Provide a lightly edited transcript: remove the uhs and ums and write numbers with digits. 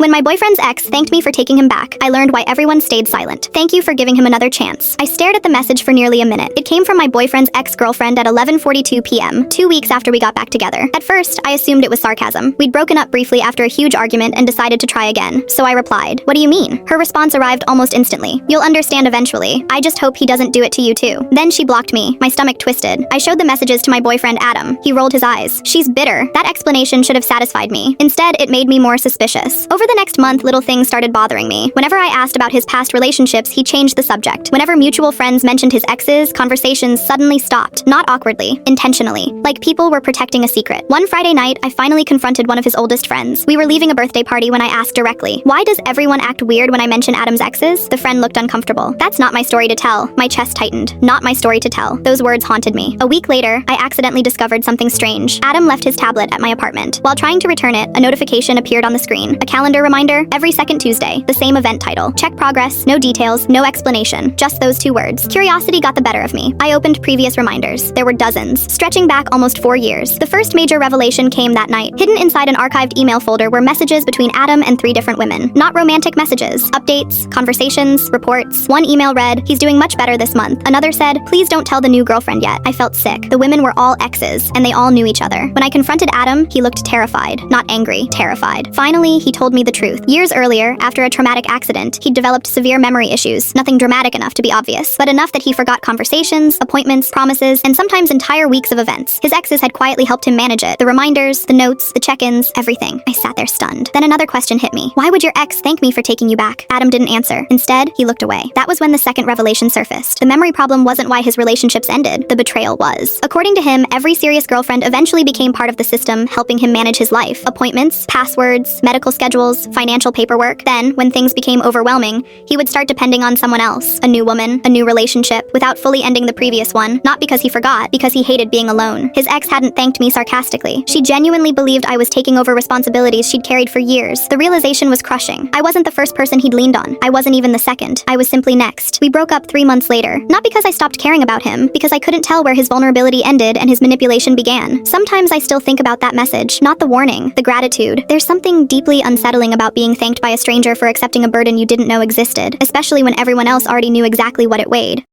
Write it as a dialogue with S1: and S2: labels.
S1: When my boyfriend's ex thanked me for taking him back, I learned why everyone stayed silent. Thank you for giving him another chance. I stared at the message for nearly a minute. It came from my boyfriend's ex-girlfriend at 11:42 p.m., 2 weeks after we got back together. At first, I assumed it was sarcasm. We'd broken up briefly after a huge argument and decided to try again. So I replied, "What do you mean?" Her response arrived almost instantly. "You'll understand eventually. I just hope he doesn't do it to you too." Then she blocked me. My stomach twisted. I showed the messages to my boyfriend Adam. He rolled his eyes. "She's bitter." That explanation should have satisfied me. Instead, it made me more suspicious. Over the next month, little things started bothering me. Whenever I asked about his past relationships, he changed the subject. Whenever mutual friends mentioned his exes, conversations suddenly stopped. Not awkwardly, intentionally. Like people were protecting a secret. One Friday night, I finally confronted one of his oldest friends. We were leaving a birthday party when I asked directly, "Why does everyone act weird when I mention Adam's exes?" The friend looked uncomfortable. "That's not my story to tell." My chest tightened. Not my story to tell. Those words haunted me. A week later, I accidentally discovered something strange. Adam left his tablet at my apartment. While trying to return it, a notification appeared on the screen. A calendar reminder, every second Tuesday. The same event title. Check progress, no details, no explanation. Just those two words. Curiosity got the better of me. I opened previous reminders. There were dozens, stretching back almost 4 years. The first major revelation came that night. Hidden inside an archived email folder were messages between Adam and 3 different women. Not romantic messages. Updates, conversations, reports. One email read, "He's doing much better this month." Another said, "Please don't tell the new girlfriend yet." I felt sick. The women were all exes, and they all knew each other. When I confronted Adam, he looked terrified. Not angry, terrified. Finally, he told me the truth. Years earlier, after a traumatic accident, he'd developed severe memory issues. Nothing dramatic enough to be obvious, but enough that he forgot conversations, appointments, promises, and sometimes entire weeks of events. His exes had quietly helped him manage it. The reminders, the notes, the check-ins, everything. I sat there stunned. Then another question hit me. Why would your ex thank me for taking you back? Adam didn't answer. Instead, he looked away. That was when the second revelation surfaced. The memory problem wasn't why his relationships ended. The betrayal was. According to him, every serious girlfriend eventually became part of the system, helping him manage his life. Appointments, passwords, medical schedules, financial paperwork. Then, when things became overwhelming, he would start depending on someone else, a new woman, a new relationship, without fully ending the previous one, not because he forgot, because he hated being alone. His ex hadn't thanked me sarcastically. She genuinely believed I was taking over responsibilities she'd carried for years. The realization was crushing. I wasn't the first person he'd leaned on. I wasn't even the second. I was simply next. We broke up 3 months later. Not because I stopped caring about him, because I couldn't tell where his vulnerability ended and his manipulation began. Sometimes I still think about that message, not the warning, the gratitude. There's something deeply unsettling about being thanked by a stranger for accepting a burden you didn't know existed, especially when everyone else already knew exactly what it weighed.